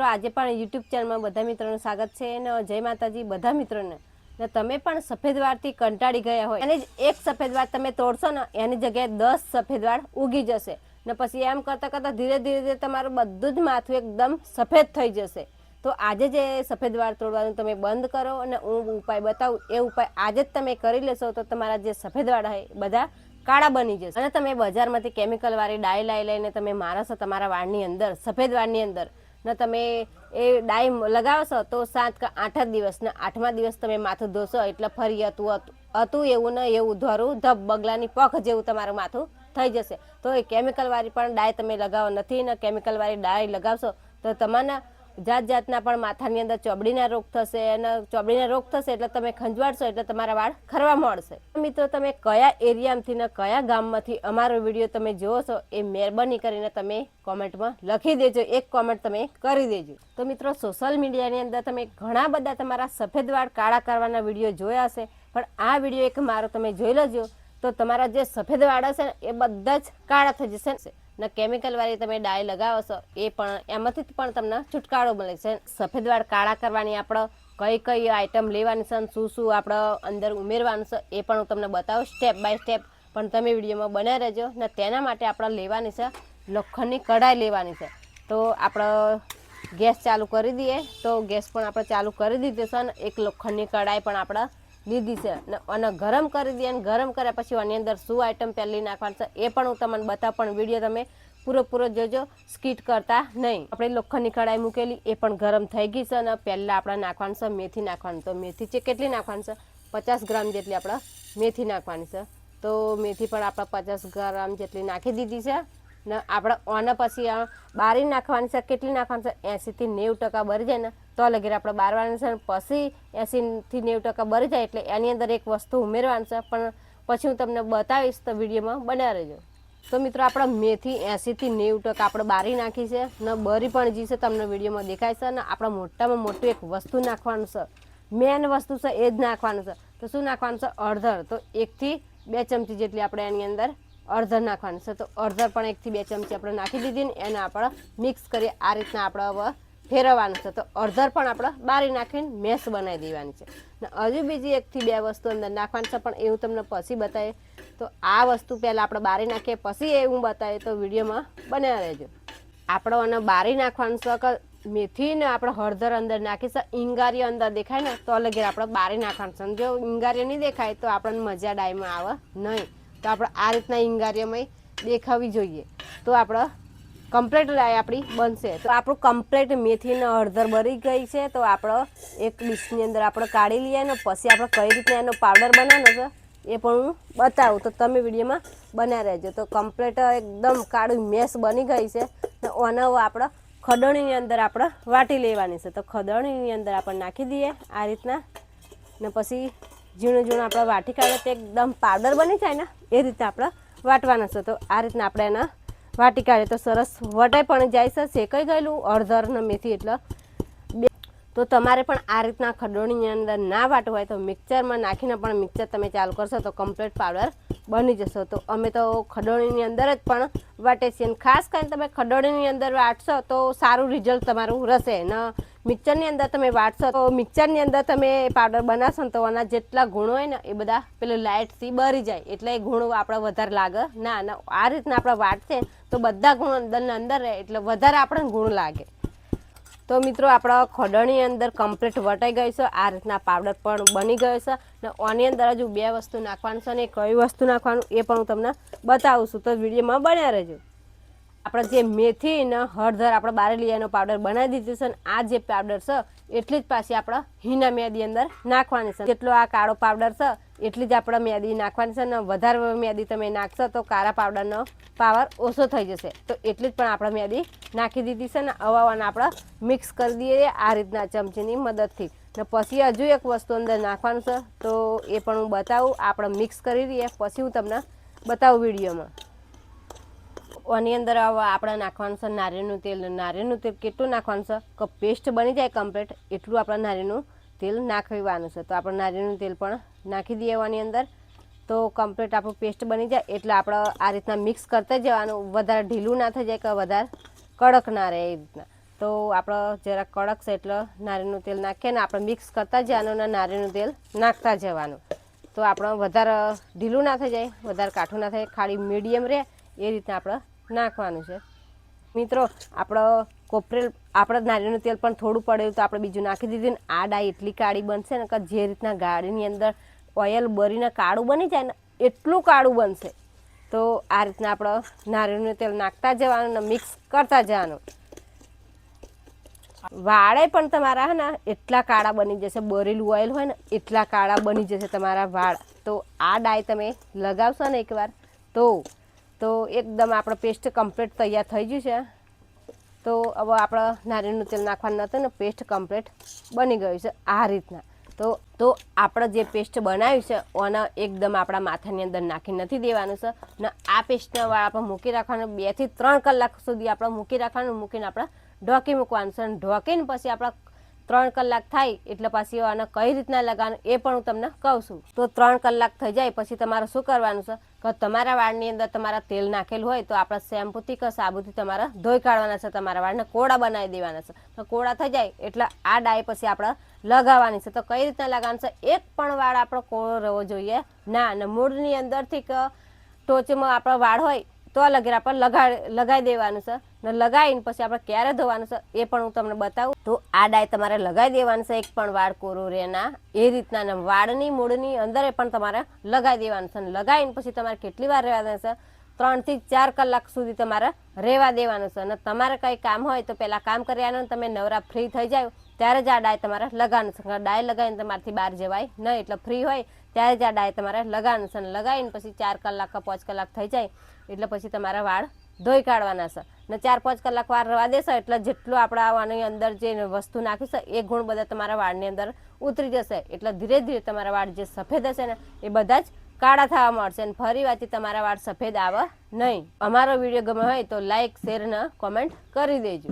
તો આજે પણ યુટ્યુબ ચેનલમાં બધા મિત્રોનું સ્વાગત છે અને જય માતાજી બધા મિત્રોને. ને તમે પણ સફેદ વાળથી કંટાળી ગયા હોય અને એક સફેદ વાળ તમે તોડશો ને એની જગ્યાએ 10 સફેદ વાળ ઉગી જશે ને પછી એમ કરતાં કરતાં ધીરે ધીરે તમારું બધું જ માથું એકદમ સફેદ થઈ જશે. તો આજે જે સફેદ વાળ તોડવાનું તમે બંધ કરો અને હું ઉપાય બતાવું એ ઉપાય આજે જ તમે કરી લેશો તો તમારા જે સફેદ વાળ હોય બધા કાળા બની જશે. અને તમે બજારમાંથી કેમિકલ વાળી ડાઈ લઈને તમે મારશો તમારા વાળની અંદર સફેદ વાળની અંદર ને તમે એ ડાઈ લગાવશો તો 7 કે 8 દિવસ ને 8મા દિવસ તમે માથું ધોશો એટલે ફરી હતું એવું ને એવું ધોરું ધબ બગલાની પખ જેવું તમારું માથું થઈ જશે. તો એ કેમિકલ વાળી પણ ડાઈ તમે લગાવો નથી ને કેમિકલ વાળી ડાઈ લગાવશો તો તમારા જાત જાતના પણ માથાની અંદર ચોબડીના રોગ થશે અને ચોબડીના રોગ થશે એટલે તમે ખંજવાળશો એટલે તમારા વાળ ખરવા મળશે. મિત્રો તમે કયા એરિયામાંથી ને કયા ગામમાંથી અમારો વિડીયો તમે જોવો છો એ મહેરબાની કરીને તમે કોમેન્ટમાં લખી દેજો, એક કોમેન્ટ તમે કરી દેજો. તો મિત્રો સોશિયલ મીડિયાની અંદર તમે ઘણા બધા તમારા સફેદ વાળ કાળા કરવાના વિડીયો જોયા હશે પણ આ વિડીયો એક મારો તમે જોઈ લેજો તો તમારા જે સફેદ વાળ હશે ને એ બધા જ કાળા થઈ જશે ને કેમિકલ વાળી તમે ડાઈ લગાવો છો એ પણ એમાંથી પણ તમને છુટકારો મળે છે. સફેદ વાળ કાળા કરવાની આપણે કઈ કઈ આઈટમ લેવાની છે શું શું આપણે અંદર ઉમેરવાનું છે એ પણ હું તમને બતાવું સ્ટેપ બાય સ્ટેપ, પણ તમે વિડીયોમાં બનાવી રહેજો. ને તેના માટે આપણે લેવાની છે લોખંડની કઢાઈ લેવાની છે. તો આપણે ગેસ ચાલુ કરી દઈએ. તો ગેસ પણ આપણે ચાલુ કરી દીધી છે ને એક લોખંડની કઢાઈ પણ આપણે લીધી છે અને ગરમ કરી દઈએ અને ગરમ કર્યા પછી આની અંદર શું આઈટમ પહેલી નાખવાનું છે એ પણ હું તમને બતાવું, પણ વિડીયો તમે પૂરો જોજો, સ્કીટ કરતા નહીં. આપણે લોખંડની કઢાઈ મૂકેલી એ પણ ગરમ થઈ ગઈ છે અને પહેલાં આપણે નાખવાનું છે મેથી નાખવાનું. તો મેથી છે કેટલી નાખવાની છે 50 ગ્રામ જેટલી આપણે મેથી નાખવાની છે. તો મેથી પણ આપણે 50 ગ્રામ જેટલી નાખી દીધી છે ને આપણે આના પછી બારી નાખવાની છે. કેટલી નાખવાની છે 80 થી 90% બળી જાય ને તો લગીર આપણે બારવાની છે. પછી 80 થી 90% બળી જાય એટલે એની અંદર એક વસ્તુ ઉમેરવાની છે પણ પછી હું તમને બતાવીશ તો વિડીયોમાં બનાવી રહેજો. તો મિત્રો આપણે મેથી 80 થી 90% આપણે બારી નાખી છે ને બરી પણ જી છે તમને વિડીયોમાં દેખાય છે. ને આપણે મોટામાં મોટું એક વસ્તુ નાખવાનું છે, મેન વસ્તુ છે એ જ નાખવાનું છે. તો શું નાખવાનું છે હળદર. તો 1 થી 2 ચમચી જેટલી આપણે એની અંદર હળદર નાખવાની છે. તો હળદર પણ 1 થી 2 ચમચી આપણે નાખી દીધી ને એને આપણે મિક્સ કરી આ રીતના આપણે હવે ફેરવવાનું છે. તો હળદર પણ આપણે બારી નાખીને મેશ બનાવી દેવાની છે. ને હજુ બીજી 1 થી 2 વસ્તુ અંદર નાખવાની છે પણ એવું તમને પછી બતાવીએ. તો આ વસ્તુ પહેલાં આપણે બારી નાખીએ પછી એવું બતાવીએ તો વિડીયોમાં બનાવી રહેજો. આપણે એને બારી નાખવાનું છે કે મેથી ને આપણે હળદર અંદર નાખીશું. ઈંગારીઓ અંદર દેખાય ને તો લગીર આપણે બારી નાખવાનું છે. જો ઈંગારીઓ નહીં દેખાય તો આપણને મજા ડાયમાં આવે નહીં. તો આપણે આ રીતના ઈંગારીઓમાં દેખાવી જોઈએ તો આપણે કમ્પ્લીટ ડાય આપણી બનશે. તો આપણું કમ્પ્લીટ મેથી ને હળદર બળી ગઈ છે. તો આપણે એક ડીશની અંદર આપણે કાઢી લઈએ ને પછી આપણે કઈ રીતના એનો પાવડર બનાવવાનો છે એ પણ હું બતાવું તો તમે વિડીયોમાં બનાવી રહેજો. તો કમ્પ્લીટ એકદમ કાળું મેશ બની ગઈ છે ને ઓને આપણે ખડણીની અંદર આપણે વાટી લેવાની છે. તો ખડણીની અંદર આપણે નાખી દઈએ આ રીતના ને પછી ઝીણું આપણે વાટી કાઢીએ તો એકદમ પાવડર બની જાય ને એ રીતે આપણે વાટવાના છે. તો આ રીતના આપણે એને વાટી કાઢીએ તો સરસ વટાઈ પણ જાય છે, શેકાઈ ગયેલું હળદર ને મેથી એટલે. તો તમારે પણ આ રીતના ખડોણીની અંદર ના વાટવું હોય તો મિક્સરમાં નાખીને પણ મિક્સર તમે ચાલુ કરશો તો કમ્પ્લીટ પાવડર બની જશો. તો અમે તો ખડોણીની અંદર જ પણ વાટે છીએ. ખાસ કરીને તમે ખડોણીની અંદર વાટશો તો સારું રિઝલ્ટ તમારું રહેશે ને મિક્સરની અંદર તમે વાટશો તો મિક્સરની અંદર તમે પાવડર બનાવશો ને તો એના જેટલા ગુણો હોય ને એ બધા પેલું લાઇટથી બળી જાય એટલે એ ગુણો આપણે વધારે લાગે ના. આ રીતના આપણે વાટશે તો બધા ગુણ અંદરના અંદર રહે એટલે વધારે આપણને ગુણ લાગે. તો મિત્રો આપણા ખડણી અંદર કમ્પ્લીટ વટાઈ ગઈ છે. આ રીતના પાવડર પણ બની ગયો છે ને આની અંદર હજુ 2 વસ્તુ નાખવાનું છે ને કઈ વસ્તુ નાખવાનું એ પણ હું તમને બતાવું છું તો વિડીયોમાં બન્યા રહેજો. આપણે જે મેથી ને હળદર આપણે બારેલી એનો પાવડર બનાવી દીધું છે ને આ જે પાવડર છે એટલી જ પાછી આપણે હિના મેદી અંદર નાખવાની છે. જેટલો આ કાળો પાવડર છે એટલી જ આપણે મેદી નાખવાની છે ને વધારે મેદી તમે નાખશો તો કાળા પાવડરનો પાવર ઓછો થઈ જશે. તો એટલી જ પણ આપણે મેદી નાખી દીધી છે ને હવાને આપણે મિક્સ કરી દઈએ આ રીતના ચમચીની મદદથી. ને પછી હજુ એક વસ્તુ અંદર નાખવાનું છે તો એ પણ હું બતાવું. આપણે મિક્સ કરી દઈએ પછી હું તમને બતાવું વિડીયોમાં. આની અંદર આપણે નાખવાનું છે નારિયેળનું તેલ. નારિયેળનું તેલ કેટલું નાખવાનું છે કે પેસ્ટ બની જાય કમ્પ્લીટ એટલું આપણે નારિયેળનું તેલ નાખવાનું છે. તો આપણે નારિયેળનું તેલ પણ નાખી દઈએ આની અંદર તો કમ્પ્લીટ આપણું પેસ્ટ બની જાય એટલે આપણે આ રીતના મિક્સ કરતા જવાનું. વધારે ઢીલું ના થઈ જાય કે વધારે કડક ના રહે એ રીતના. તો આપણે જરા કડક છે એટલે નારિયેળનું તેલ નાખીએ ને આપણે મિક્સ કરતા જવાનું ને નારિયેળનું તેલ નાખતા જવાનું. તો આપણે વધારે ઢીલું ના થઈ જાય, વધારે કાઠું ના થાય, ખાલી મીડિયમ રહે એ રીતના આપણે નાખવાનું છે. મિત્રો આપણે કોપરેલ આપણે નારિયેળનું તેલ પણ થોડું પડ્યું તો આપણે બીજું નાખી દીધું ને આ ડાય એટલી કાળી બનશે ને કે જે રીતના ગાડીની અંદર ઓઇલ બરીને કાળું બની જાય ને એટલું કાળું બનશે. તો આ રીતના આપણે નારિયેળનું તેલ નાખતા જવાનું ને મિક્સ કરતા જવાનું. વાળે પણ તમારા હે ને એટલા કાળા બની જશે, બરેલું ઓઇલ હોય ને એટલા કાળા બની જશે તમારા વાળ. તો આ ડાય તમે લગાવશો ને એકવાર તો એકદમ આપણો પેસ્ટ કમ્પ્લીટ તૈયાર થઈ ગયું છે. તો હવે આપણે નારિયેળનું તેલ નાખવાનું નહોતું ને પેસ્ટ કમ્પ્લીટ બની ગયું છે આ રીતના. તો આપણે જે પેસ્ટ બનાવ્યું છે એને એકદમ આપણા માથાની અંદર નાખી નથી દેવાનું છે ને આ પેસ્ટના વાળ આપણે મૂકી રાખવાનું 2 થી 3 કલાક સુધી આપણે મૂકી રાખવાનું. મૂકીને આપણે ઢોકી મૂકવાનું છે અને ઢોકીને પછી આપણે 3 કલાક થાય એટલે પછી આને કઈ રીતના લગાવવાનું એ પણ હું તમને કહું છું. તો 3 કલાક થઈ જાય પછી તમારે શું કરવાનું છે કે તમારા વાળની અંદર તમારા તેલ નાખેલું હોય તો આપણે શેમ્પૂથી કે સાબુથી તમારે ધોઈ કાઢવાના છે. તમારા વાળને કોળા બનાવી દેવાના છે. તો કોળા થઈ જાય એટલે આ ડાય પછી આપણે લગાવવાની છે. તો કઈ રીતના લગાવવાનું છે, એક પણ વાળ આપણો કોળો રહેવો જોઈએ ના. અને મૂળની અંદરથી કે ટોચમાં આપણો વાળ હોય તો લગેર આપણે લગાવી દેવાનું છે ને લગાવીને પછી આપણે ક્યારે ધોવાનું છે એ પણ હું તમને બતાવું. તો આ ડાય તમારે લગાવી દેવાનું છે, એક પણ વાળ કોરો રહે ના એ રીતના. ને વાળની મૂળની અંદર પણ તમારે લગાવી દેવાનું છે. અને લગાવીને પછી તમારે કેટલી વાર રહેવા દેવાનું છે, 3 થી 4 કલાક સુધી તમારે રહેવા દેવાનું છે. અને તમારે કંઈ કામ હોય તો પહેલાં કામ કર્યાનું તમે નવરા ફ્રી થઈ જાવ ત્યારે જ આ ડાય તમારે લગાવવાનું છે. ડાય લગાવીને તમારાથી બહાર જવાય નહીં, એટલે ફ્રી હોય ત્યારે જ આ ડાય તમારે લગાવવાનું છે. અને લગાવીને પછી 4 કલાક કે 5 કલાક થઈ જાય એટલે પછી તમારા વાળ ધોઈ કાઢવાના છે. ને 4-5 કલાક વાર રવા દેશો એટલે જેટલું આપણે આની અંદર જે વસ્તુ નાખીશું એ ગુણ બધા તમારા વાળની અંદર ઉતરી જશે. એટલે ધીરે ધીરે તમારા વાળ જે સફેદ હશે ને એ બધા જ કાળા થવા મળશે અને ફરી વાંચી તમારા વાળ સફેદ આવે નહીં. અમારો વિડીયો ગમે હોય તો લાઈક, શેર અને કોમેન્ટ કરી દેજો.